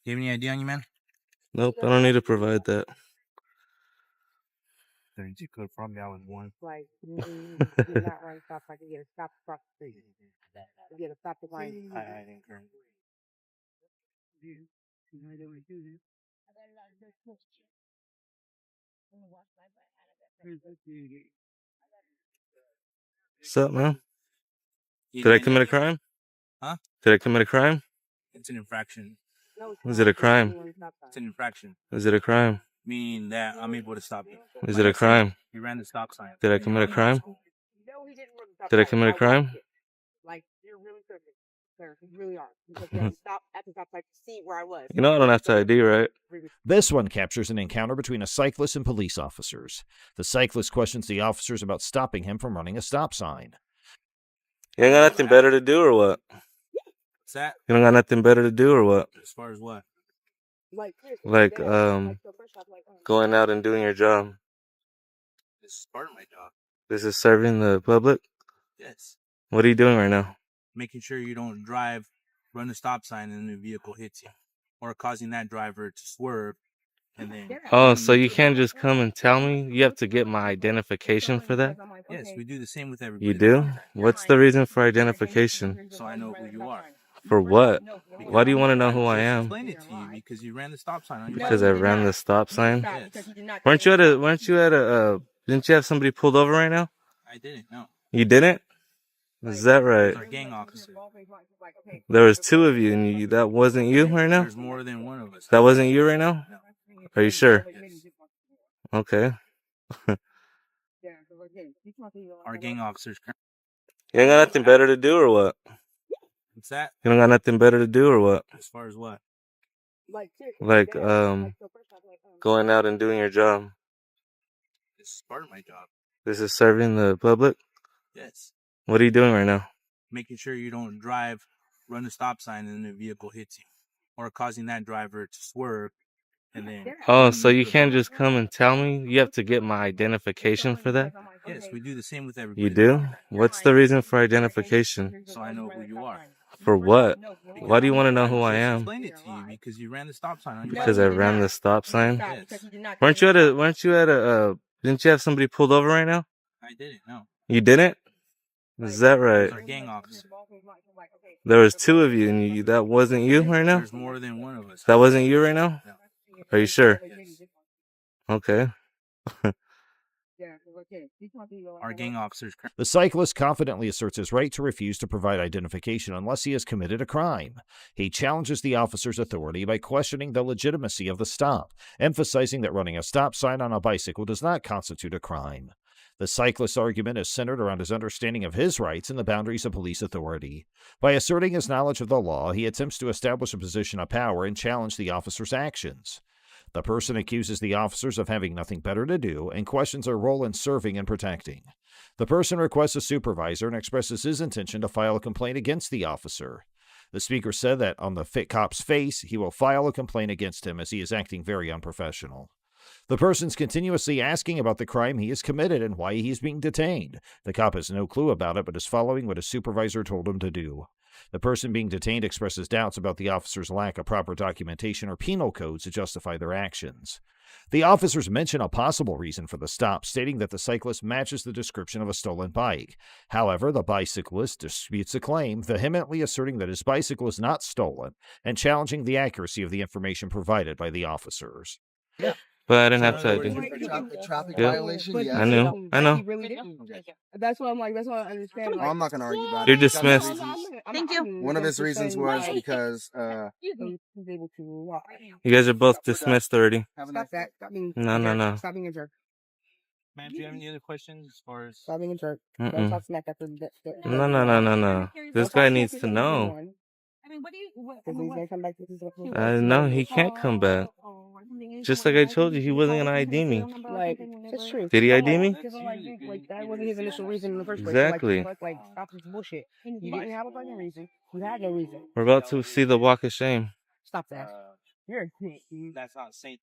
Do you have any ID on you, man? Nope, I don't need to provide that. 32 code from me, I was one. Like, you're not running stop sign. You get a stop across the street. You get a stop the line. I didn't current. What's up, man? Did I commit a crime? Huh? Did I commit a crime? It's an infraction. Is it a crime? It's an infraction. Is it a crime? Meaning that I'm able to stop you. Is it a crime? You ran the stop sign. Did I commit a crime? No, he didn't run the stop Did I sign. commit a crime? watched it. Like, you're really tripping, sir. You really are. Because you had to stop at the stop sign to see where I was. You know I don't have to ID, right? This one captures an encounter between a cyclist and police officers. The cyclist questions the officers about stopping him from running a stop sign. You ain't got nothing better to do or what? What's that? You don't got nothing better to do or what? As far as what? Like, going out and doing your job. This is part of my job. This is serving the public? Yes. What are you doing right now? Making sure you don't drive, run the stop sign, and the vehicle hits you. Or causing that driver to swerve. And then. Oh, so you can't just come and tell me? You have to get my identification for that? Yes, we do the same with everybody. You do? What's the reason for identification? So I know who you are. For what? Why do you want to know who I am? Explain it to you because you ran the stop sign on your Because I ran the stop sign? Yes. Weren't you at a, didn't you have somebody pulled over right now? I didn't, no. You didn't? Is that right? It's our gang officer. There was two of you, and that wasn't you right now? There's more than one of us. That wasn't you right now? No. Are you sure? Yes. Okay. Our gang officers. You ain't got nothing better to do or what? What's that? You don't got nothing better to do or what? As far as what? Like, going out and doing your job. This is part of my job. This is serving the public? Yes. What are you doing right now? Making sure you don't drive, run the stop sign, and the vehicle hits you. Or causing that driver to swerve. And then. Oh, so you can't just come and tell me? You have to get my identification for that? Yes, we do the same with everybody. You do? What's the reason for identification? So I know who you are. For what? Why do you want to know who I am? Explain it to you because you ran the stop sign on your Because I ran the stop sign? Yes. Weren't you at a, didn't you have somebody pulled over right now? I didn't, no. You didn't? Is that right? It's our gang officer. There was two of you, and that wasn't you right now? There's more than one of us. That wasn't you right now? No. Are you sure? Yes. Okay. Our gang officers. The cyclist confidently asserts his right to refuse to provide identification unless he has committed a crime. He challenges the officer's authority by questioning the legitimacy of the stop, emphasizing that running a stop sign on a bicycle does not constitute a crime. The cyclist's argument is centered around his understanding of his rights and the boundaries of police authority. By asserting his knowledge of the law, he attempts to establish a position of power and challenge the officer's actions. The person accuses the officers of having nothing better to do and questions their role in serving and protecting. The person requests a supervisor and expresses his intention to file a complaint against the officer. The speaker said that on the fit cop's face, he will file a complaint against him as he is acting very unprofessional. The person's continuously asking about the crime he has committed and why he is being detained. The cop has no clue about it but is following what his supervisor told him to do. The person being detained expresses doubts about the officer's lack of proper documentation or penal codes to justify their actions. The officers mention a possible reason for the stop, stating that the cyclist matches the description of a stolen bike. However, the bicyclist disputes the claim, vehemently asserting that his bicycle is not stolen and challenging the accuracy of the information provided by the officers. Yeah. But I didn't have to ID. Traffic Yeah. violation? I knew. I know. He really didn't. That's what I'm like. That's what I understand. Oh, I'm not going to argue about You're it. dismissed. Thank you. One of his reasons was because He's able to walk. You guys are both dismissed already. Stop that. Stop being No. Stop being a jerk. Man, do you have any other questions as far as... Stop being a jerk. Mm-mm. Don't talk smack after the No. This guy needs to know. I mean, what do you... Because he's going to come back to this. No, he can't come back. Just like I told you, he wasn't going to ID me. Like, it's true. Did he ID me? Like, that wasn't his initial reason in the first place. Exactly. Like, stop this bullshit. You didn't have a fucking reason. You had no reason. We're about to see the walk of shame. Stop that. You're a dick, dude. That's not safe.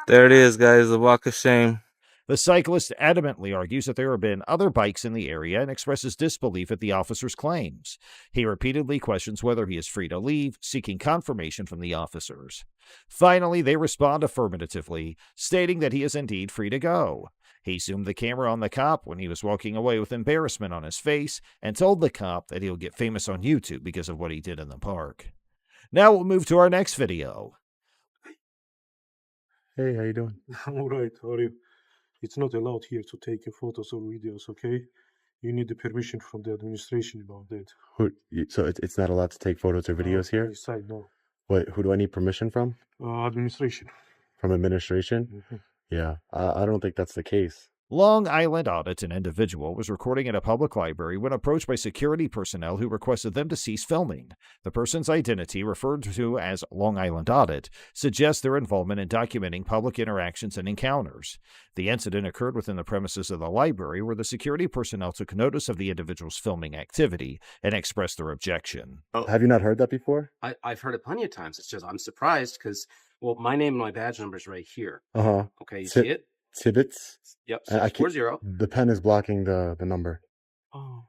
There it is, guys, the walk of shame. The cyclist adamantly argues that there have been other bikes in the area and expresses disbelief at the officer's claims. He repeatedly questions whether he is free to leave, seeking confirmation from the officers. Finally, they respond affirmatively, stating that he is indeed free to go. He zoomed the camera on the cop when he was walking away with embarrassment on his face and told the cop that he'll get famous on YouTube because of what he did in the park. Now we'll move to our next video. Hey, how you doing? I'm alright, how are you? It's not allowed here to take photos or videos, okay? You need the permission from the administration about that. So it's not allowed to take photos or videos here? Inside, no. Wait, who do I need permission from? Administration. From administration? Yeah, I don't think that's the case. Long Island Audit, an individual, was recording at a public library when approached by security personnel who requested them to cease filming. The person's identity, referred to as Long Island Audit, suggests their involvement in documenting public interactions and encounters. The incident occurred within the premises of the library, where the security personnel took notice of the individual's filming activity and expressed their objection. Have you not heard that before? I've heard it plenty of times. It's just I'm surprised because, well, my name and my badge number is right here. Uh-huh. Okay, you see it? Tibbets? Yep, I 640. The pen is blocking the number. Oh.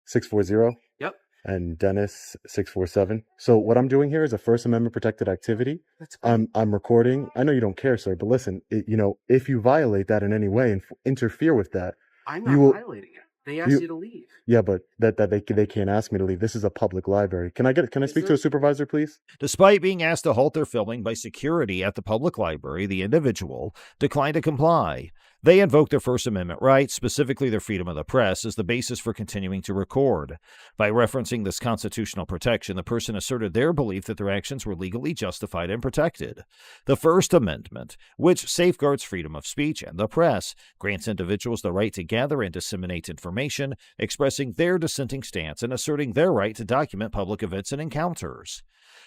640? Yep. And Dennis 647. So what I'm doing here is a First Amendment protected activity. That's good. I'm recording. I know you don't care, sir, but listen, if you violate that in any way and interfere with that, I'm not violating it. They asked you to leave. Yeah, but that they can't ask me to leave. This is a public library. Can I speak to a supervisor, please? Despite being asked to halt their filming by security at the public library, the individual declined to comply. They invoked their First Amendment rights, specifically their freedom of the press, as the basis for continuing to record. By referencing this constitutional protection, the person asserted their belief that their actions were legally justified and protected. The First Amendment, which safeguards freedom of speech and the press, grants individuals the right to gather and disseminate information, expressing their dissenting stance and asserting their right to document public events and encounters.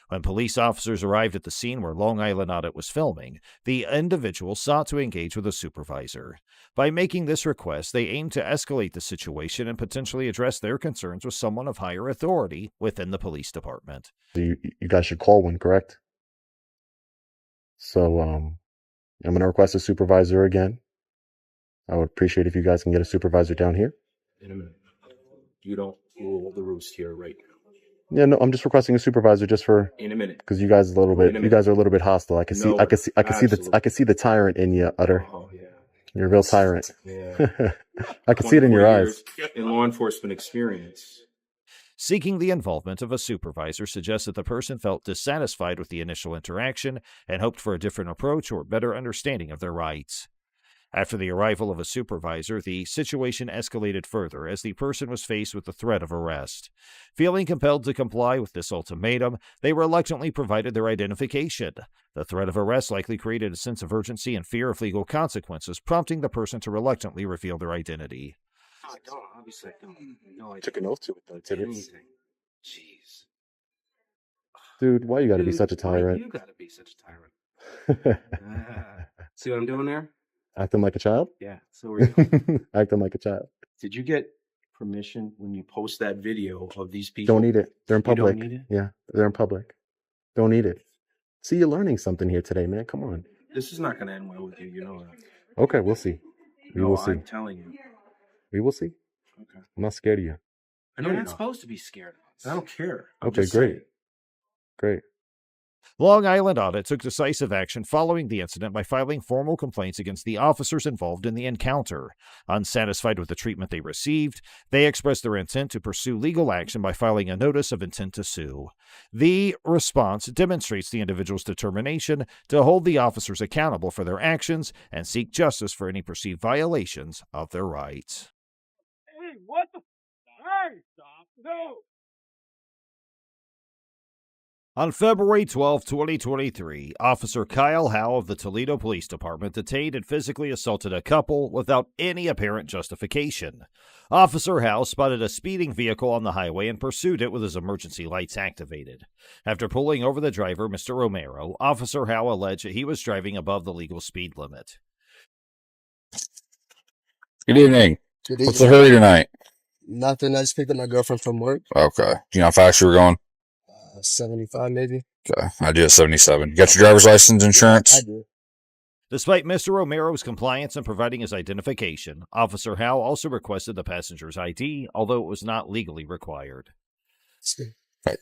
When police officers arrived at the scene where Long Island Audit was filming, the individual sought to engage with a supervisor. By making this request, they aimed to escalate the situation and potentially address their concerns with someone of higher authority within the police department. You guys should call one, correct? So, I'm going to request a supervisor again. I would appreciate if you guys can get a supervisor down here. In a minute. You don't rule the roost here right now. Yeah, no, I'm just requesting a supervisor just for in a minute. Because you guys are a little bit hostile. I can see the tyrant in you, Utter. Oh yeah. You're a real tyrant. Yeah. I can see it in your eyes. In law enforcement experience. Seeking the involvement of a supervisor suggests that the person felt dissatisfied with the initial interaction and hoped for a different approach or better understanding of their rights. After the arrival of a supervisor, the situation escalated further as the person was faced with the threat of arrest. Feeling compelled to comply with this ultimatum, they reluctantly provided their identification. The threat of arrest likely created a sense of urgency and fear of legal consequences, prompting the person to reluctantly reveal their identity. I don't. Obviously, I don't. No, I took an oath to it, though, Tibbets. Jeez. Dude, why you gotta be such a tyrant? You gotta be such a tyrant. See what I'm doing there? Acting like a child? Yeah, so are you. Acting like a child. Did you get permission when you post that video of these people? Don't need it. They're in public. You don't need it? Yeah, they're in public. Don't need it. See, you're learning something here today, man. Come on. This is not going to end well with you, you know that. Okay, we'll see. We will see. I'm telling you. We will see. Okay. I'm not scared of you. I know You're not supposed to be scared of us. I don't care. Okay, great. Great. Long Island Audit took decisive action following the incident by filing formal complaints against the officers involved in the encounter. Unsatisfied with the treatment they received, they expressed their intent to pursue legal action by filing a notice of intent to sue. The response demonstrates the individual's determination to hold the officers accountable for their actions and seek justice for any perceived violations of their rights. Hey, what the? Hey, stop! No! On February 12, 2023, Officer Kyle Howe of the Toledo Police Department detained and physically assaulted a couple without any apparent justification. Officer Howe spotted a speeding vehicle on the highway and pursued it with his emergency lights activated. After pulling over the driver, Mr. Romero, Officer Howe alleged that he was driving above the legal speed limit. Good evening. Good evening. What's the hurry tonight? Nothing. I just picked up my girlfriend from work. Okay. Do you know how fast you were going? 75 maybe. Okay. I did 77. You got your driver's license, insurance? I do. Despite Mr. Romero's compliance in providing his identification, Officer Howe also requested the passenger's ID, although it was not legally required. Okay.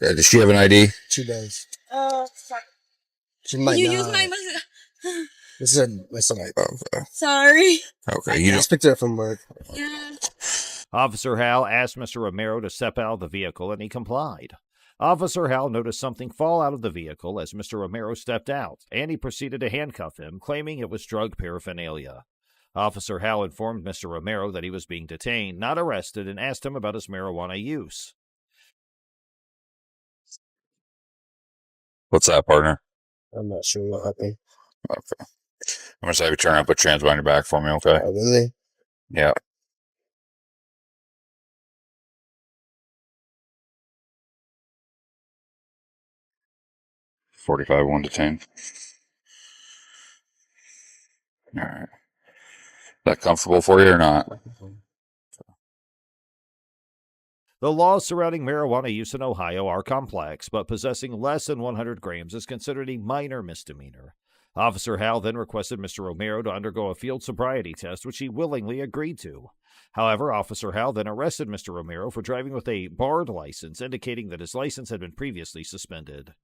Does she have an ID? She does. Sorry. She might You not. use my. This is my son. Okay. Sorry. Okay. You I don't. picked her up from work. Yeah. Officer Howe asked Mr. Romero to step out of the vehicle, and he complied. Officer Howe noticed something fall out of the vehicle as Mr. Romero stepped out, and he proceeded to handcuff him, claiming it was drug paraphernalia. Officer Howe informed Mr. Romero that he was being detained, not arrested, and asked him about his marijuana use. What's that, partner? I'm not sure what happened. Okay. I'm gonna say you turn up, put your hands behind your back for me, okay? Oh, really? Yeah. $45 1 to 10. All right. Is that comfortable for you or not? The laws surrounding marijuana use in Ohio are complex, but possessing less than 100 grams is considered a minor misdemeanor. Officer Howe then requested Mr. Romero to undergo a field sobriety test, which he willingly agreed to. However, Officer Howe then arrested Mr. Romero for driving with a barred license, indicating that his license had been previously suspended.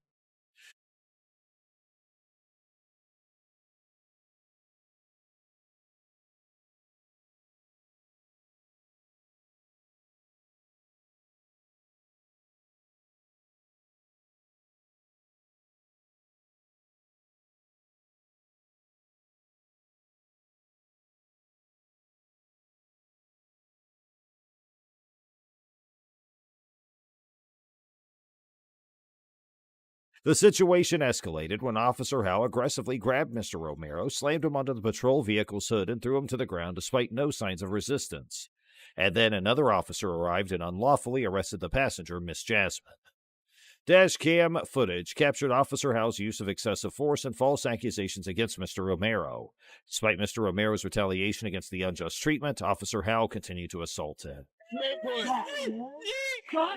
The situation escalated when Officer Howe aggressively grabbed Mr. Romero, slammed him onto the patrol vehicle's hood, and threw him to the ground despite no signs of resistance. And then another officer arrived and unlawfully arrested the passenger, Miss Jasmine. Dash cam footage captured Officer Howe's use of excessive force and false accusations against Mr. Romero. Despite Mr. Romero's retaliation against the unjust treatment, Officer Howe continued to assault him. Stop!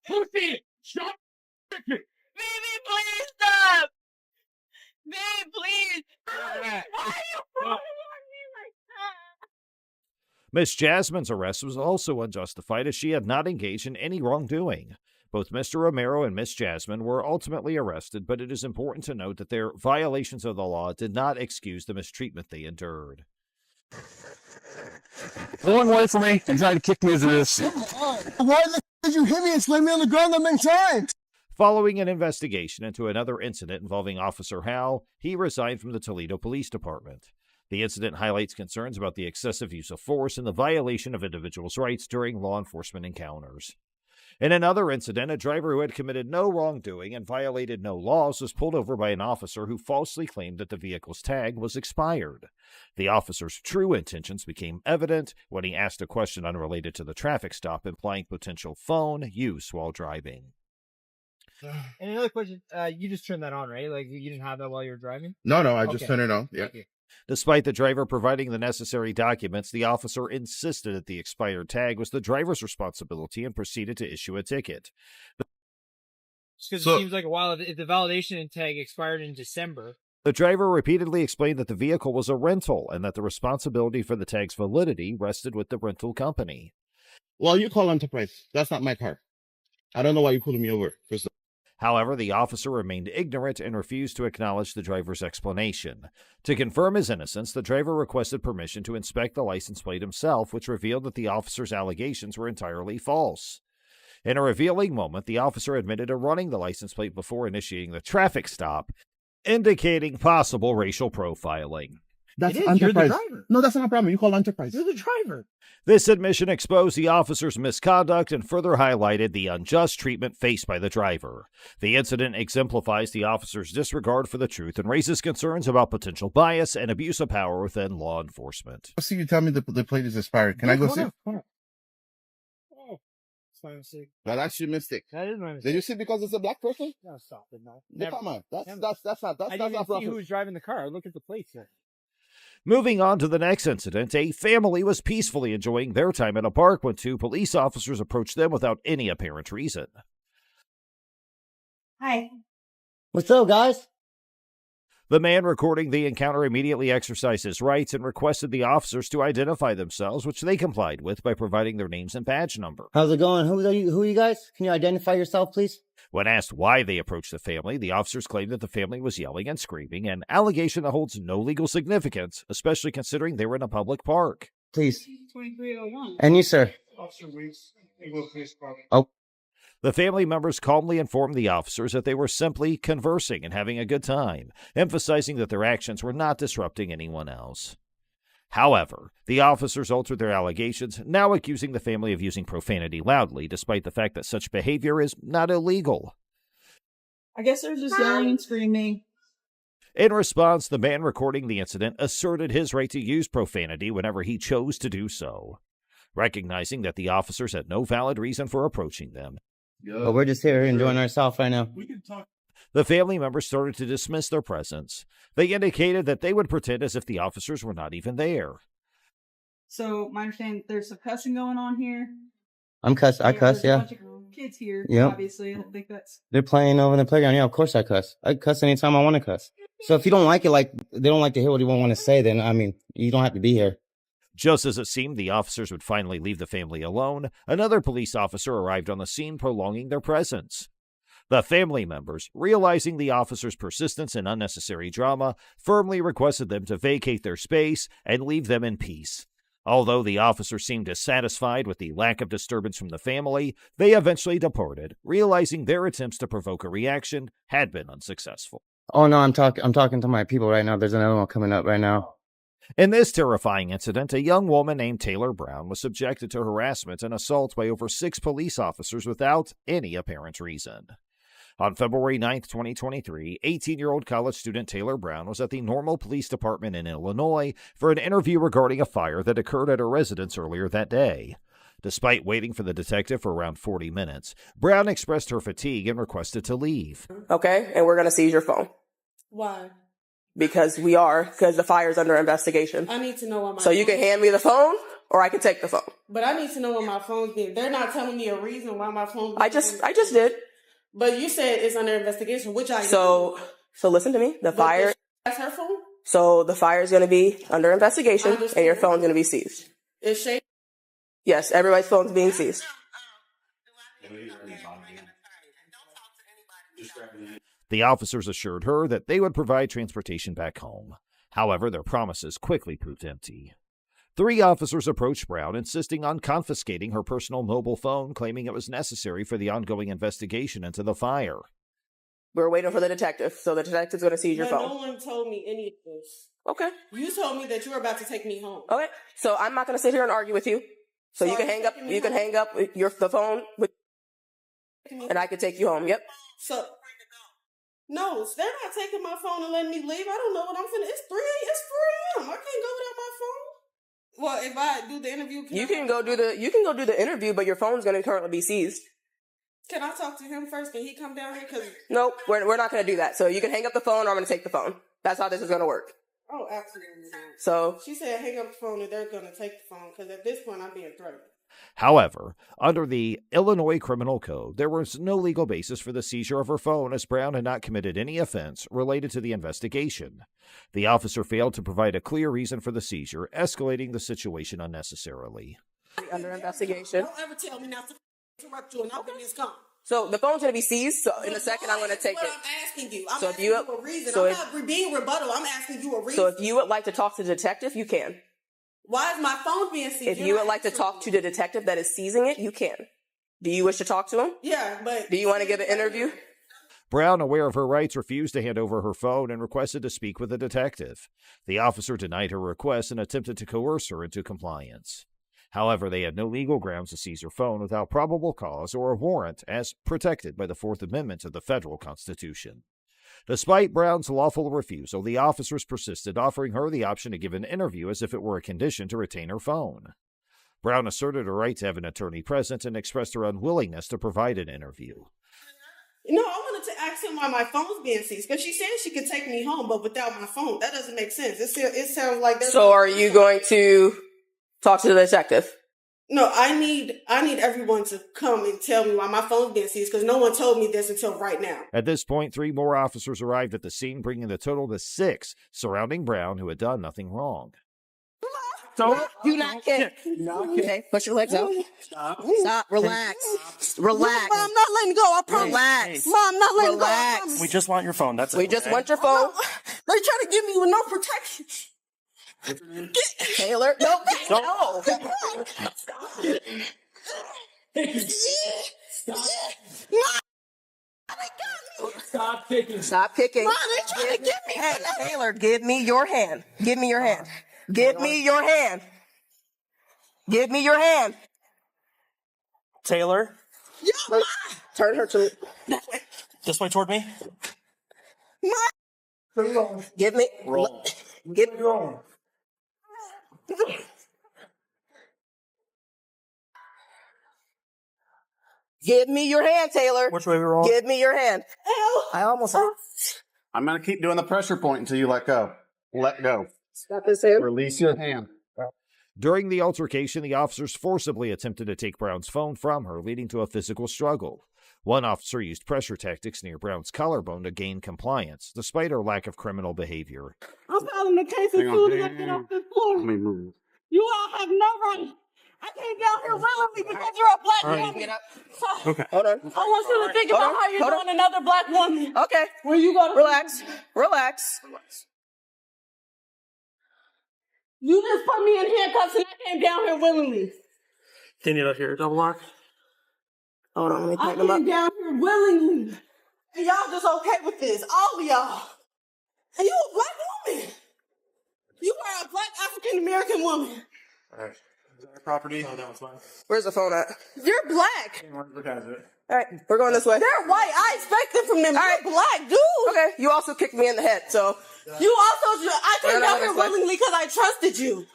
Pussy! Stop! Baby, please stop! Babe, please! Why are you following me like that? Miss Jasmine's arrest was also unjustified as she had not engaged in any wrongdoing. Both Mr. Romero and Miss Jasmine were ultimately arrested, but it is important to note that their violations of the law did not excuse the mistreatment they endured. Pulling away from me and trying to kick me into this. Why did you hit me and slam me on the ground that many times? Following an investigation into another incident involving Officer Howe, he resigned from the Toledo Police Department. The incident highlights concerns about the excessive use of force and the violation of individuals' rights during law enforcement encounters. In another incident, a driver who had committed no wrongdoing and violated no laws was pulled over by an officer who falsely claimed that the vehicle's tag was expired. The officer's true intentions became evident when he asked a question unrelated to the traffic stop, implying potential phone use while driving. And another question, you just turned that on, right? Like, you didn't have that while you were driving? No, I just turned it on. Yeah. Despite the driver providing the necessary documents, the officer insisted that the expired tag was the driver's responsibility and proceeded to issue a ticket. Because it seems like a while, if the validation tag expired in December. The driver repeatedly explained that the vehicle was a rental and that the responsibility for the tag's validity rested with the rental company. Well, you call Enterprise. That's not my car. I don't know why you pulled me over. However, the officer remained ignorant and refused to acknowledge the driver's explanation. To confirm his innocence, the driver requested permission to inspect the license plate himself, which revealed that the officer's allegations were entirely false. In a revealing moment, the officer admitted to running the license plate before initiating the traffic stop, indicating possible racial profiling. That's Enterprise. You're the driver. No, that's not a problem. You call Enterprise. You're the driver. This admission exposed the officer's misconduct and further highlighted the unjust treatment faced by the driver. The incident exemplifies the officer's disregard for the truth and raises concerns about potential bias and abuse of power within law enforcement. See, you tell me the plate is expired. Can I go see? Oh, it's my mistake. No, that's your mistake. That is my mistake. Did you see because it's a black person? No, stop it, no. No, come on. That's I not didn't even see who was driving the car. Look at the plates here. Moving on to the next incident, a family was peacefully enjoying their time at a park when 2 police officers approached them without any apparent reason. Hi. What's up, guys? The man recording the encounter immediately exercised his rights and requested the officers to identify themselves, which they complied with by providing their names and badge number. How's it going? Who are you guys? Can you identify yourself, please? When asked why they approached the family, the officers claimed that the family was yelling and screaming, an allegation that holds no legal significance, especially considering they were in a public park. Please. 2301. And you, sir? Officer Weeks, Eagle Police Department. Oh. The family members calmly informed the officers that they were simply conversing and having a good time, emphasizing that their actions were not disrupting anyone else. However, the officers altered their allegations, now accusing the family of using profanity loudly, despite the fact that such behavior is not illegal. I guess they're just yelling and screaming. In response, the man recording the incident asserted his right to use profanity whenever he chose to do so. Recognizing that the officers had no valid reason for approaching them, But we're just here enjoying ourselves right now. We can talk. the family members started to dismiss their presence. They indicated that they would pretend as if the officers were not even there. So, my understanding, there's some cussing going on here. I cuss, There's a yeah. bunch of kids here, Yep. obviously. I don't think that's... They're playing over in the playground. Yeah, of course I cuss. I cuss anytime I want to cuss. So if you don't like it, like they don't like to hear what you want to say, then, I mean, you don't have to be here. Just as it seemed the officers would finally leave the family alone, another police officer arrived on the scene, prolonging their presence. The family members, realizing the officers' persistence in unnecessary drama, firmly requested them to vacate their space and leave them in peace. Although the officers seemed dissatisfied with the lack of disturbance from the family, they eventually departed, realizing their attempts to provoke a reaction had been unsuccessful. Oh no, I'm talking to my people right now. There's another one coming up right now. In this terrifying incident, a young woman named Taylor Brown was subjected to harassment and assault by over 6 police officers without any apparent reason. On February 9, 2023, 18-year-old college student Taylor Brown was at the Normal Police Department in Illinois for an interview regarding a fire that occurred at her residence earlier that day. Despite waiting for the detective for around 40 minutes, Brown expressed her fatigue and requested to leave. Okay, and we're going to seize your phone. Why? Because the fire's under investigation. I need to know what my... So you can hand me the phone, or I can take the phone. But I need to know what my phone's being... They're not telling me a reason why my phone's being... I just did. But you said it's under investigation, which I... So listen to me. The fire... That's her phone? So the fire is going to be under investigation, and your phone's going to be seized. Is Shay... Yes, everybody's phone's being seized. The officers assured her that they would provide transportation back home. However, their promises quickly proved empty. 3 officers approached Brown, insisting on confiscating her personal mobile phone, claiming it was necessary for the ongoing investigation into the fire. We're waiting for the detective, so the detective's going to seize your phone. No one told me any of this. Okay. You told me that you were about to take me home. Okay, so I'm not going to sit here and argue with you. So you can hang up. You can hang up the phone with, and I can take you home. Yep. So, no, they're not taking my phone and letting me leave. I don't know what I'm finna. It's 3 a.m. I can't go without my phone. Well, if I do the interview, you can go do the interview, but your phone's going to currently be seized. Can I talk to him first? Can he come down here? Cause nope, we're not going to do that. So you can hang up the phone, or I'm going to take the phone. That's how this is going to work. Oh, absolutely. So she said, hang up the phone, and they're going to take the phone because at this point, I'm being threatened. However, under the Illinois Criminal Code, there was no legal basis for the seizure of her phone, as Brown had not committed any offense related to the investigation. The officer failed to provide a clear reason for the seizure, escalating the situation unnecessarily. Under investigation. Don't ever tell me not to interrupt you and open this car. So the phone's going to be seized. So in a second, I'm going to take it. I'm asking you. I'm so asking you a reason. I'm not being rebuttal. I'm asking you a reason. So if you would like to talk to the detective, you can. Why is my phone being seized? If you would like to talk to the detective that is seizing it, you can. Do you wish to talk to him? Yeah, but... Do you want to give an interview? Brown, aware of her rights, refused to hand over her phone and requested to speak with the detective. The officer denied her request and attempted to coerce her into compliance. However, they had no legal grounds to seize her phone without probable cause or a warrant, as protected by the 4th Amendment of the federal Constitution. Despite Brown's lawful refusal, the officers persisted, offering her the option to give an interview as if it were a condition to retain her phone. Brown asserted her right to have an attorney present and expressed her unwillingness to provide an interview. No, I wanted to ask him why my phone's being seized because she said she could take me home, but without my phone, that doesn't make sense. It sounds like that's. So, are you going to talk to the detective? No, I need everyone to come and tell me why my phone's being seized because no one told me this until right now. At this point, 3 more officers arrived at the scene, bringing the total to 6 surrounding Brown, who had done nothing wrong. Don't do not kick. Okay, push your legs out. Stop. Relax. Relax. Mom, I'm not letting go. I promise. Relax. Mom, I'm not letting Relax. go. We just want your phone. That's it. We just want your phone. They try to give me with no protection. Taylor, no. No. Stop kicking. Stop kicking. Mom, they trying to get me. Hey, Taylor, give me your hand. Give me your hand. Give me your hand. Give me your hand. Taylor, Turn her to this way toward me. give me. Roll. Give Give me your hand, Taylor. Which way we roll? Give me your hand. I almost. I'm going to keep doing the pressure point until you let go. Let go. Stop his hand. Release your hand. During the altercation, the officers forcibly attempted to take Brown's phone from her, leading to a physical struggle. One officer used pressure tactics near Brown's collarbone to gain compliance, despite her lack of criminal behavior. I'm filing the case as soon as I get off this floor. Let me move. You all have no right. I came down here willingly because you're a black woman. Get up. Okay. Hold on. I want you to think about how you're doing another black woman. Okay. Where you go to Relax. Relax. You just put me in handcuffs and I came down here willingly. Can you up here? Double lock. Hold on. Let me I tighten them up. came down here willingly. And y'all just okay with this. All of y'all. And you a black woman. You are a black African American woman. All right. Is that our property? Oh, that one's mine. Where's the phone at? You're black. Look at it. All right. We're going this way. They're white. I expect it from them. You're black, dude. Okay. You also kicked me in the head, so. You also, I came down here willingly because I trusted you.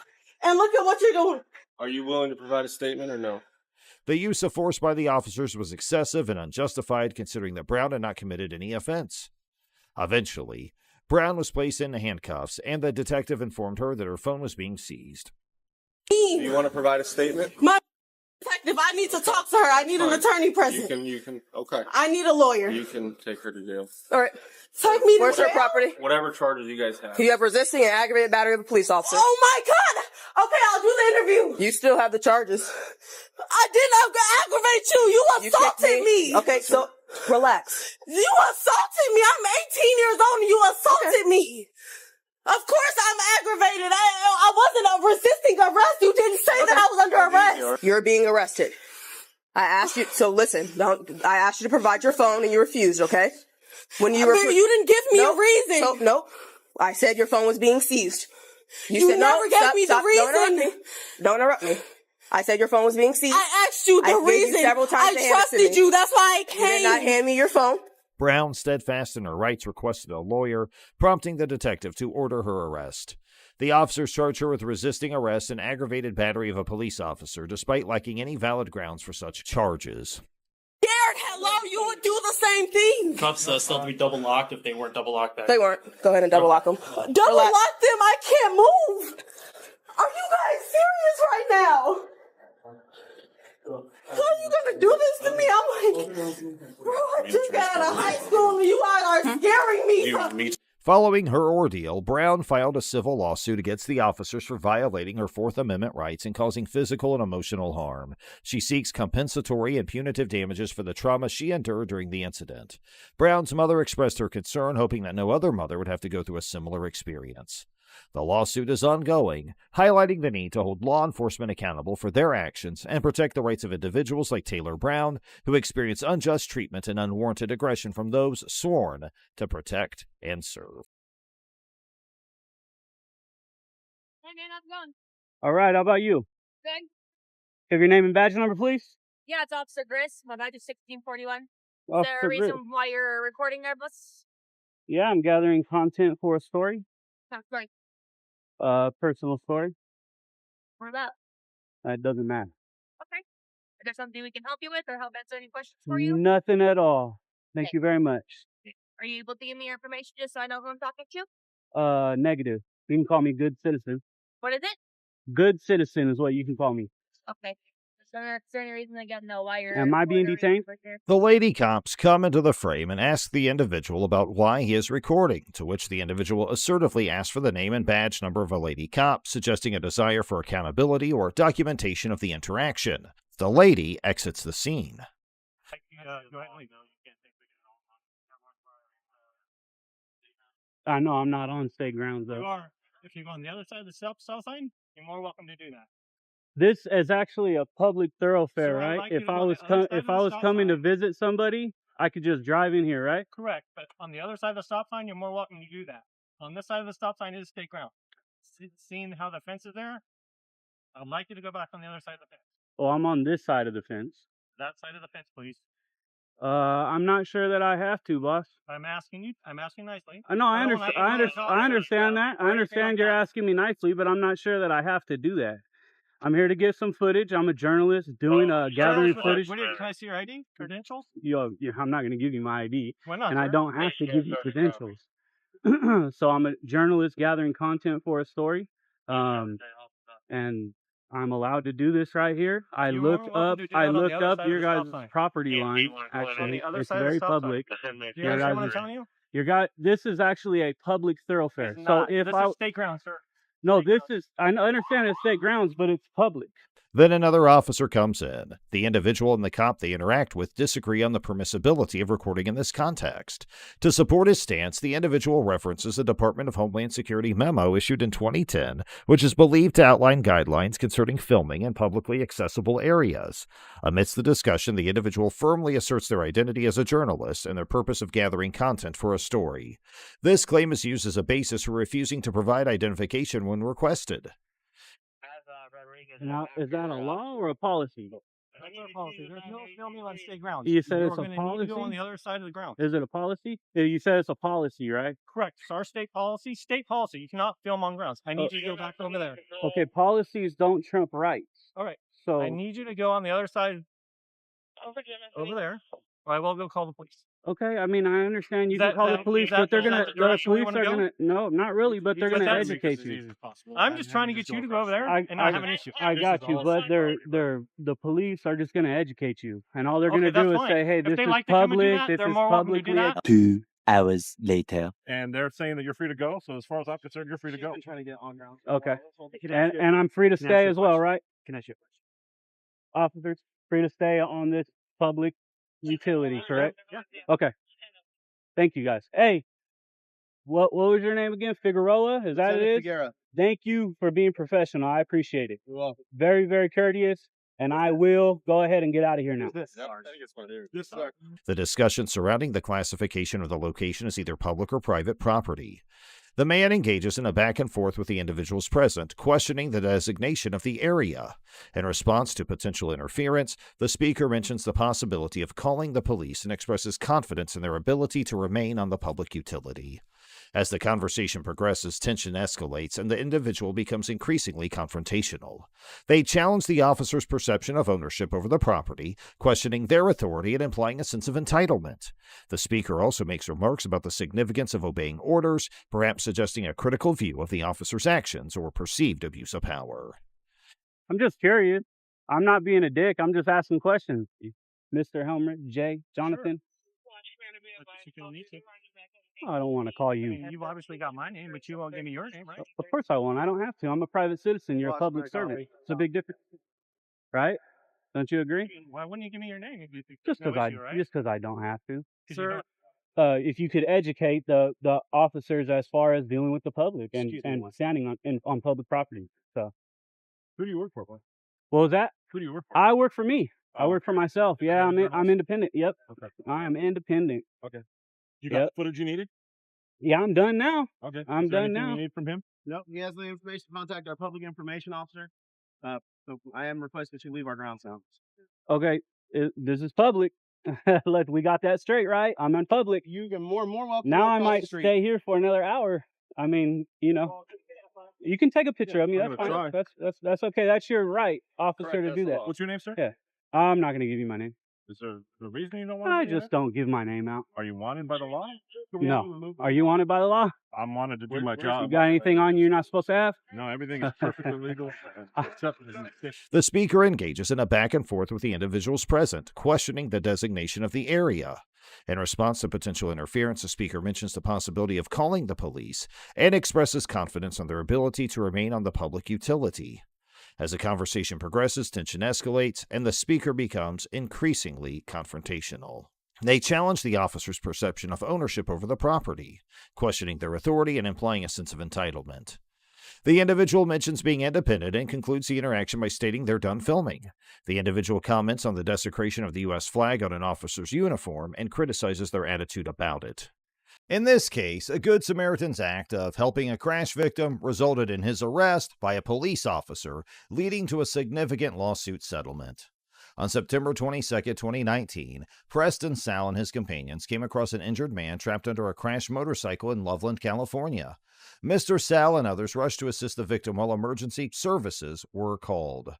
And look at what you're doing. Are you willing to provide a statement or no? The use of force by the officers was excessive and unjustified, considering that Brown had not committed any offense. Eventually, Brown was placed in handcuffs, and the detective informed her that her phone was being seized. Do you want to provide a statement? My detective, I need to talk to her. I need an attorney present. You can, okay. I need a lawyer. You can take her to jail. All right. Take me to Where's her jail? property? Whatever charges you guys have. You have resisting and aggravated battery of a police officer. Oh my God! Okay, I'll do the interview. You still have the charges. I did not aggravate you. You assaulted me. Okay, so relax. You assaulted me. I'm 18 years old and you assaulted me. Of course I'm aggravated. I wasn't resisting arrest. You didn't say that I was under arrest. You're being arrested. I asked you, so listen, I asked you to provide your phone and you refused, okay? When you you didn't give me a reason. So, nope. I said your phone was being seized. You said, never gave me the reason. Don't interrupt me. I said your phone was being seized. I asked you the reason. You several times I trusted you. That's why I came. You did not hand me your phone. Brown, steadfast in her rights, requested a lawyer, prompting the detective to order her arrest. The officers charged her with resisting arrest and aggravated battery of a police officer, despite lacking any valid grounds for such charges. Hello, you would do the same thing. Cops still have to be double locked if they weren't double locked. They weren't. Go ahead and double lock them. Double lock them. I can't move. Are you guys serious right now? How are you gonna do this to me? I'm like, bro, I just got out of high school and you are scaring me. Following her ordeal, Brown filed a civil lawsuit against the officers for violating her Fourth Amendment rights and causing physical and emotional harm. She seeks compensatory and punitive damages for the trauma she endured during the incident. Brown's mother expressed her concern, hoping that no other mother would have to go through a similar experience. The lawsuit is ongoing, highlighting the need to hold law enforcement accountable for their actions and protect the rights of individuals like Taylor Brown, who experience unjust treatment and unwarranted aggression from those sworn to protect and serve. Hey man, how's it going? All right, how about you? Good. Have your name and badge number, please? Yeah, it's Officer Gris. My badge is 1641. Is Officer there a reason Gris. why you're recording our bus? Yeah, I'm gathering content for a story. Sorry. Personal story. What about? It doesn't matter. Okay. Is there something we can help you with or help answer any questions for you? Nothing at all. Thank you very much. Are you able to give me your information just so I know who I'm talking to? Negative. You can call me good citizen. What is it? Good citizen is what you can call me. Okay. Is there any reason I gotta know why you're... Am I being detained? The lady cops come into the frame and ask the individual about why he is recording, to which the individual assertively asks for the name and badge number of a lady cop, suggesting a desire for accountability or documentation of the interaction. The lady exits the scene. I know I'm not on state grounds, though. You are. If you go on the other side of the south side, you're more welcome to do that. This is actually a public thoroughfare, So I'd right? like you If to I go on was the other side of if the I was stop coming to sign. visit somebody, I could just drive in here, right? Correct, but on the other side of the stop sign, you're more welcome to do that. On this side of the stop sign is state ground. Seeing how the fence is there, I'd like you to go back on the other side of the fence. Oh, I'm on this side of the fence. That side of the fence, please. I'm not sure that I have to, boss. I'm asking you. I'm asking nicely. No, I don't understand. want I understand that. I understand you're asking me nicely, but I'm not sure that I have to do that. I'm here to get some footage. I'm a journalist doing gathering footage. Can I see your ID credentials? I'm not going to give you my ID, Why not? and I don't have to give you credentials. So I'm a journalist gathering content for a story, and I'm allowed to do this right here. I looked up your guys' property line. Actually, it's very public. You understand what I'm telling you? This is actually a public thoroughfare. It's So not. if This I is state ground, sir. no, this is I understand it's state grounds, but it's public. Then another officer comes in. The individual and the cop they interact with disagree on the permissibility of recording in this context. To support his stance, the individual references a Department of Homeland Security memo issued in 2010, which is believed to outline guidelines concerning filming in publicly accessible areas. Amidst the discussion, the individual firmly asserts their identity as a journalist and their purpose of gathering content for a story. This claim is used as a basis for refusing to provide identification when requested. Now, is that a law or a policy? That's a policy. There's no filming on state grounds. You said You're it's a gonna policy? need to go on the other side of the ground. Is it a policy? You said it's a policy, right? Correct. It's our state policy. State policy. You cannot film on grounds. I need you to go back over there. Okay, policies don't trump rights. All right. So I need you to go on the other side over there, or I will go call the police. okay, I mean, I understand you can call the police, but they're gonna. The police are gonna. No, not really, but they're gonna educate you. I'm just trying to get you to go over there and not have an issue. I got you, but the police are just gonna educate you, and all they're gonna do is say, "Hey, this is public. This is publicly." 2 hours later. And they're saying that you're free to go. So as far as I'm concerned, you're free to go. Trying to get on ground. Okay, and I'm free to stay as well, right? Can I ask you a question? Officers, free to stay on this public utility, correct? Yeah. Okay. Thank you, guys. Hey, what was your name again? Figueroa? Is that it? Figueroa. Thank you for being professional. I appreciate it. You're welcome. Very, very courteous. And I will go ahead and get out of here now. The discussion surrounding the classification of the location as either public or private property. The man engages in a back and forth with the individuals present, questioning the designation of the area. In response to potential interference, the speaker mentions the possibility of calling the police and expresses confidence in their ability to remain on the public utility. As the conversation progresses, tension escalates and the individual becomes increasingly confrontational. They challenge the officer's perception of ownership over the property, questioning their authority and implying a sense of entitlement. The speaker also makes remarks about the significance of obeying orders, perhaps suggesting a critical view of the officer's actions or perceived abuse of power. I'm just curious. I'm not being a dick. I'm just asking questions. Mr. Helmer, Jay, Jonathan. Oh, I don't want to call you. You've obviously got my name, but you won't give me your name, right? Of course I won't. I don't have to. I'm a private citizen. You're a public servant. It's a big difference. Right? Don't you agree? Why wouldn't you give me your name? If you think Just there's because no issue, right? I don't have to. Sir, If you could educate the officers as far as dealing with the public and standing on public property. So Who do you work for, boy? what was that? Who do you work for? I work for me. I Oh, work for myself. Yeah, I'm independent. Yep. Okay. I am independent. Okay. You got Yep. the footage you needed? Yeah, I'm done now. Okay. I'm Is there done anything now. you need from him? Nope, he has the information. Contact our public information officer. So I am requesting that you leave our grounds now. Okay, this is public. Look, we got that straight, right? I'm in public. You get more welcome. Now to I cross might the street. stay here for another hour. I mean, you can take a picture of me. I'm That's gonna fine. try. That's okay. That's your right, officer, to do that. What's your name, sir? Yeah. I'm not gonna give you my name. Is there a reason you don't want I to do just don't give my name out. Are you wanted by the law? No. Are you wanted by the law? I'm wanted to do my job. You got anything on you you're not supposed to have? No, everything is perfectly legal. Except The speaker engages in a back and forth with the individuals present, questioning the designation of the area. In response to potential interference, the speaker mentions the possibility of calling the police and expresses confidence on their ability to remain on the public utility. As the conversation progresses, tension escalates, and the speaker becomes increasingly confrontational. They challenge the officer's perception of ownership over the property, questioning their authority and implying a sense of entitlement. The individual mentions being independent and concludes the interaction by stating they're done filming. The individual comments on the desecration of the U.S. flag on an officer's uniform and criticizes their attitude about it. In this case, a Good Samaritan's act of helping a crash victim resulted in his arrest by a police officer, leading to a significant lawsuit settlement. On September 22, 2019, Preston Sal and his companions came across an injured man trapped under a crashed motorcycle in Loveland, California. Mr. Sal and others rushed to assist the victim while emergency services were called.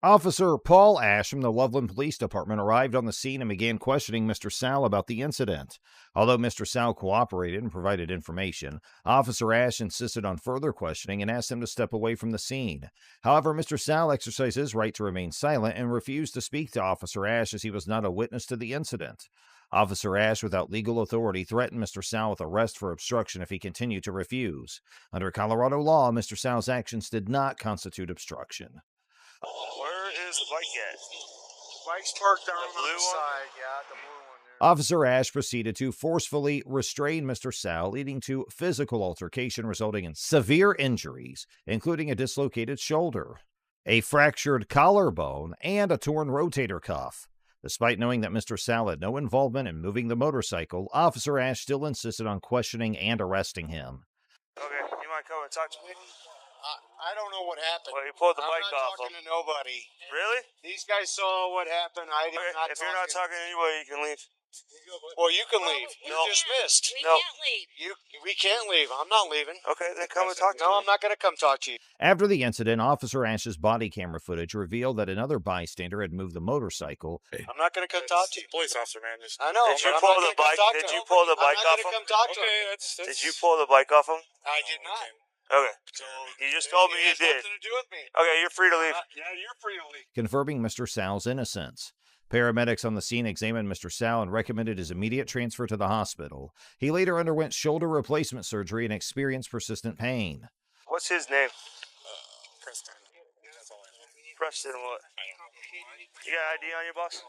Officer Paul Ash from the Loveland Police Department arrived on the scene and began questioning Mr. Sal about the incident. Although Mr. Sal cooperated and provided information, Officer Ash insisted on further questioning and asked him to step away from the scene. However, Mr. Sal exercised his right to remain silent and refused to speak to Officer Ash as he was not a witness to the incident. Officer Ash, without legal authority, threatened Mr. Sal with arrest for obstruction if he continued to refuse. Under Colorado law, Mr. Sal's actions did not constitute obstruction. Where is the bike at? Bike's parked down on the side. Yeah, the blue one there. Officer Ash proceeded to forcefully restrain Mr. Sal, leading to physical altercation resulting in severe injuries, including a dislocated shoulder, a fractured collarbone, and a torn rotator cuff. Despite knowing that Mr. Sal had no involvement in moving the motorcycle, Officer Ash still insisted on questioning and arresting him. Okay, you might come and talk to me? I don't know what happened. Well, you pulled the bike I'm not off talking him. to nobody. Really? These guys saw what happened. I did not. If you're not talking to anybody, you can leave. Well, you can leave. You're dismissed. We can't leave. We can't leave. I'm not leaving. Okay, then come and talk to me. No, I'm not going to come talk to you. After the incident, Officer Ash's body camera footage revealed that another bystander had moved the motorcycle. I'm not going to come talk to you. Police officer, man. I know. Did you pull the bike? Did you pull the bike off him? Okay, Did you pull the bike off him? I did not. Okay. So you just told me you did. Nothing to do with me. Okay, you're free to leave. Yeah, you're free to leave. Confirming Mr. Sal's innocence. Paramedics on the scene examined Mr. Sal and recommended his immediate transfer to the hospital. He later underwent shoulder replacement surgery and experienced persistent pain. What's his name? Preston. Preston what? You got an ID on your boss?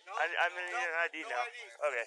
I'm gonna need an ID now. Okay.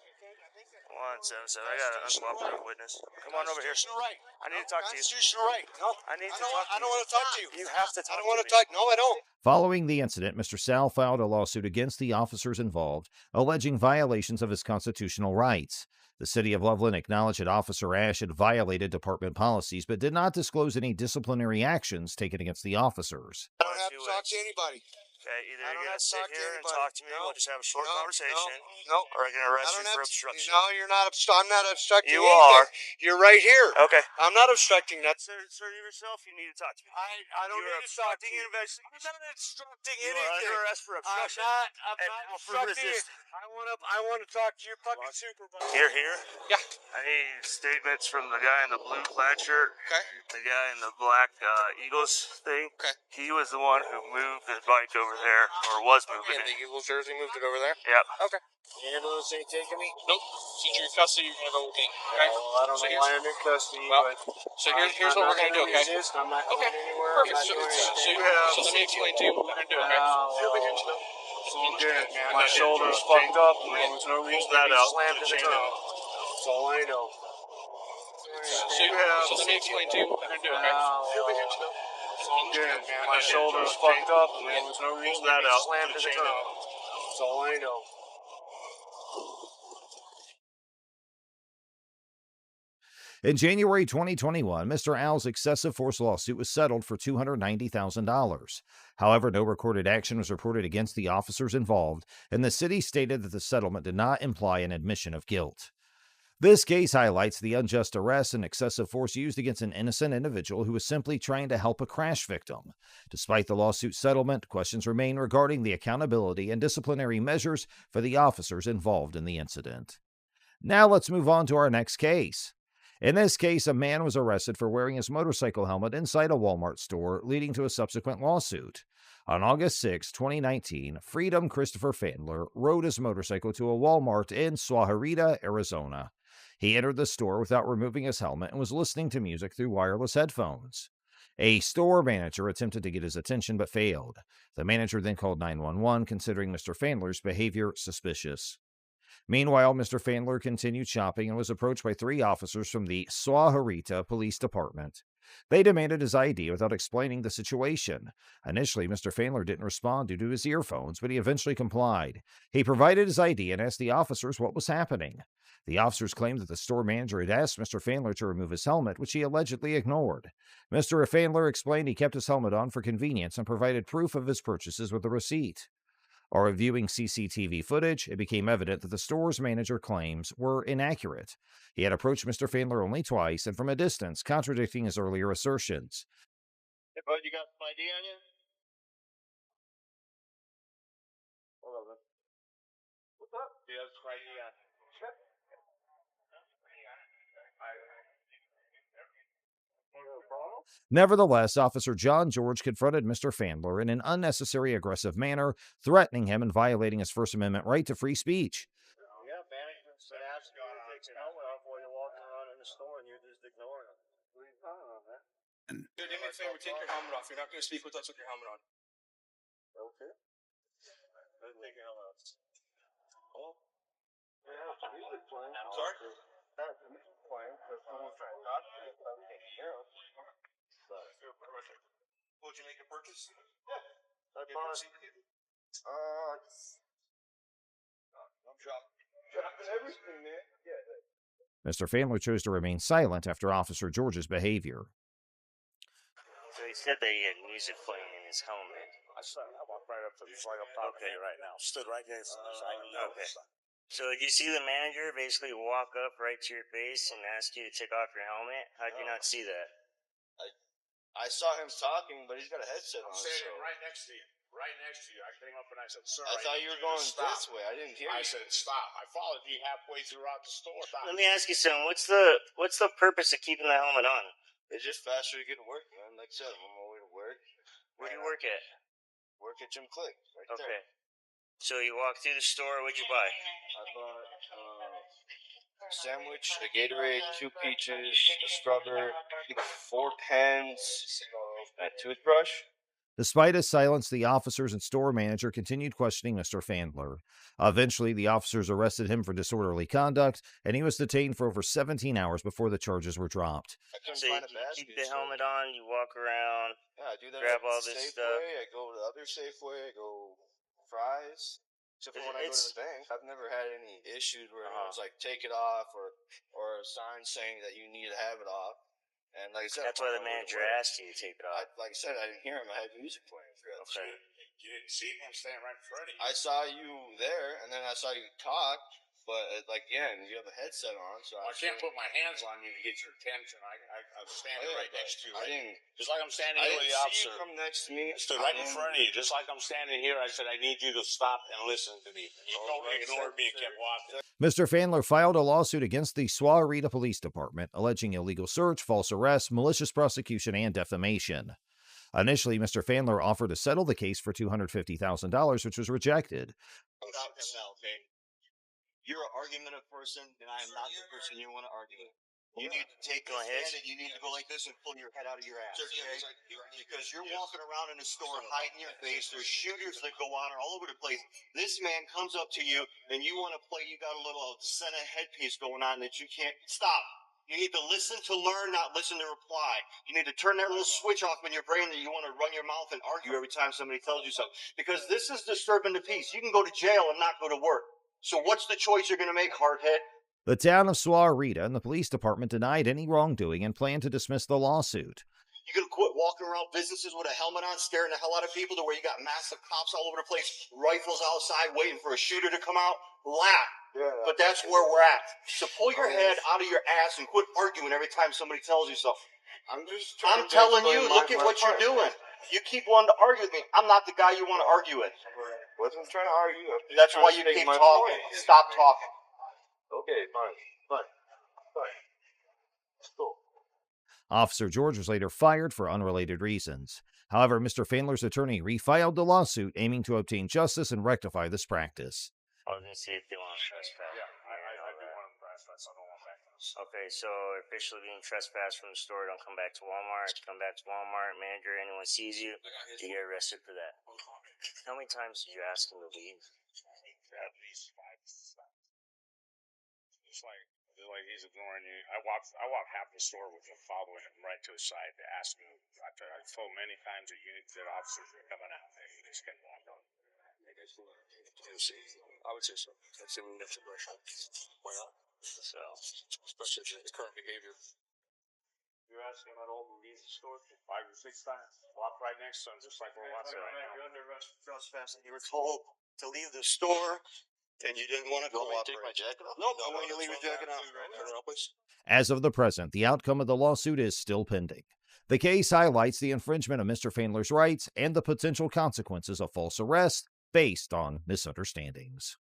177. I got an uncooperative witness. Come on over here. Right. I need to talk to you. Constitutional right. No, I need to talk to you. I don't want to talk to you. You have to talk I don't want to to talk. No, I don't. Following the incident, Mr. Sal filed a lawsuit against the officers involved, alleging violations of his constitutional rights. The city of Loveland acknowledged that Officer Ash had violated department policies, but did not disclose any disciplinary actions taken against the officers. I don't have to talk to anybody. Okay, either you're going to sit here and talk to me, we'll just have a short conversation, No. or I'm going to arrest you for obstruction. No, you're not. I'm not obstructing You anything. are. You're right here. Okay. I'm not obstructing that. Sir, yourself, you need to talk to me. I don't need to talk to you. I'm not obstructing You anything. are under arrest for obstruction. I'm and not for obstructing. resisting. I want to talk to your fucking supervisor. You're here? Yeah. I need statements from the guy in the blue plaid shirt. Okay. The guy in the black Eagles thing. Okay. He was the one who moved his bike over there, or was moving Yeah, it. the Eagles jersey moved it over there? Yep. Okay. The ambulance ain't taking me? Nope. Since you're in custody, you're going to go with me. Okay? Well, I don't know why I'm in custody, but... So here's what we're going to do, okay? I'm not going anywhere. Perfect. So let me explain to you what we're going to do, okay? It's all good, man. My shoulder's fucked up. There's no reason to be slammed in the tunnel. That's all I know. So let me explain to you what we're going to do, okay? It's all good, man. My shoulder's fucked up. There's no reason to be slammed in the tunnel. That's all I know. In January 2021, Mr. Al's excessive force lawsuit was settled for $290,000. However, no recorded action was reported against the officers involved, and the city stated that the settlement did not imply an admission of guilt. This case highlights the unjust arrest and excessive force used against an innocent individual who was simply trying to help a crash victim. Despite the lawsuit settlement, questions remain regarding the accountability and disciplinary measures for the officers involved in the incident. Now let's move on to our next case. In this case, a man was arrested for wearing his motorcycle helmet inside a Walmart store, leading to a subsequent lawsuit. On August 6, 2019, Freedom Christopher Fandler rode his motorcycle to a Walmart in Sahuarita, Arizona. He entered the store without removing his helmet and was listening to music through wireless headphones. A store manager attempted to get his attention but failed. The manager then called 911, considering Mr. Fandler's behavior suspicious. Meanwhile, Mr. Fandler continued shopping and was approached by 3 officers from the Sahuarita Police Department. They demanded his ID without explaining the situation. Initially, Mr. Fandler didn't respond due to his earphones, but he eventually complied. He provided his ID and asked the officers what was happening. The officers claimed that the store manager had asked Mr. Fandler to remove his helmet, which he allegedly ignored. Mr. Fandler explained he kept his helmet on for convenience and provided proof of his purchases with a receipt. While reviewing CCTV footage, it became evident that the store's manager claims were inaccurate. He had approached Mr. Fandler only twice and from a distance, contradicting his earlier assertions. Hey, bud, you got some ID on you? Hold on, man. What's up? Do you have some ID on? Sure. Nevertheless, Officer John George confronted Mr. Fandler in an unnecessary aggressive manner, threatening him and violating his First Amendment right to free speech. Yeah, management said ask you to take your helmet off while you're walking around in the store and you're just ignoring them. What are you talking about, man? Dude, do me a favor, take your helmet off. You're not going to speak with us with your helmet on. Okay. Take your helmet off. Oh. Yeah, it's music playing. Sorry? That's music playing because someone's trying to talk to you. Would you make a purchase? Yeah. I bought I'm shopping everything, man. Yeah. Mr. Fandler chose to remain silent after Officer George's behavior. So he said that he had music playing in his helmet. I walked right up to this, like I'm talking to you right now. Stood right there. Okay. So did you see the manager basically walk up right to your face and ask you to take off your helmet? How did you not see that? I saw him talking, but he's got a headset on. I'm standing right next to you. Right next to you. I came up and I said, sir, I thought you were going this way. I didn't hear you. I said, stop. I followed you halfway throughout the store. Stop. Let me ask you something. What's the purpose of keeping the helmet on? It's just faster to get to work, man. Like I said, I'm on my way to work. Where do you work at? Work at Jim Click. Right Okay. there. So you walked through the store. What'd you buy? I bought sandwich, a Gatorade, 2 peaches, a scrubber, 4 pens, and a toothbrush. Despite his silence, the officers and store manager continued questioning Mr. Fandler. Eventually, the officers arrested him for disorderly conduct, and he was detained for over 17 hours before the charges were dropped. So you keep the helmet on, you walk around, yeah, I do that grab at all this Safeway, stuff. I go to the other Safeway, I go Fry's. Except for when I go to the bank, I've never had any issues where it was like take it off or a sign saying that you need to have it off. And like I said, that's why the manager asked you to take it off. Like I said, I didn't hear him. I had music playing throughout the street. You didn't see him standing right in front of you. I saw you there, and then I saw you talk. But like again, you have a headset on, so I can't put my hands on you to get your attention. I'm standing right next to you. I didn't. Just like I'm standing I here with didn't the see officer. you from next to me. I stood right in front of you, just like I'm standing here. I said, I need you to stop and listen to me. You totally ignored me and kept walking. Mr. Fandler filed a lawsuit against the Sahuarita Police Department, alleging illegal search, false arrest, malicious prosecution, and defamation. Initially, Mr. Fandler offered to settle the case for $250,000, which was rejected. Stop him now, okay? You're an argumentative person, and I am not the person you want to argue with. You need to take a stand and you need to go like this and pull your head out of your ass, okay? Because you're walking around in a store hiding your face. There's shooters that go on all over the place. This man comes up to you and you want to play. You got a little Senna headpiece going on that you can't stop. You need to listen to learn, not listen to reply. You need to turn that little switch off in your brain that you want to run your mouth and argue every time somebody tells you something. Because this is disturbing the peace. You can go to jail and not go to work. So what's the choice you're going to make, hardhead? The town of Sahuarita and the police department denied any wrongdoing and planned to dismiss the lawsuit. You going to quit walking around businesses with a helmet on, staring the hell out of people to where you got massive cops all over the place, rifles outside waiting for a shooter to come out? Laugh. But that's where we're at. So pull your head out of your ass and quit arguing every time somebody tells you something. I'm telling you, look at what you're doing. You keep wanting to argue with me. I'm not the guy you want to argue with. Wasn't trying to argue. That's why you keep talking. Stop talking. Okay, fine. Cool. Officer George was later fired for unrelated reasons. However, Mr. Fandler's attorney refiled the lawsuit, aiming to obtain justice and rectify this practice. I was going to see if they want to trespass. Yeah, I do want to trespass. I don't want that. Okay, so officially being trespassed from the store, don't come back to Walmart. Come back to Walmart, manager, anyone sees you, you get arrested for that. How many times did you ask him to leave? At least 5. It's like he's ignoring you. I walk half the store with him, following him right to his side to ask him. I told many times that officers are coming out. They just can't walk on. I would say so. That's in that situation. Why not? So, especially if it's current behavior. You're asking about all who leaves the store 5 or 6 times. Walk right next to him, just like we're watching right now. You're under arrest for trespassing. You were told to leave the store, and you didn't want to go. Take my jacket off? Nope, I want you to leave your jacket out. As of the present, the outcome of the lawsuit is still pending. The case highlights the infringement of Mr. Fandler's rights and the potential consequences of false arrest based on misunderstandings.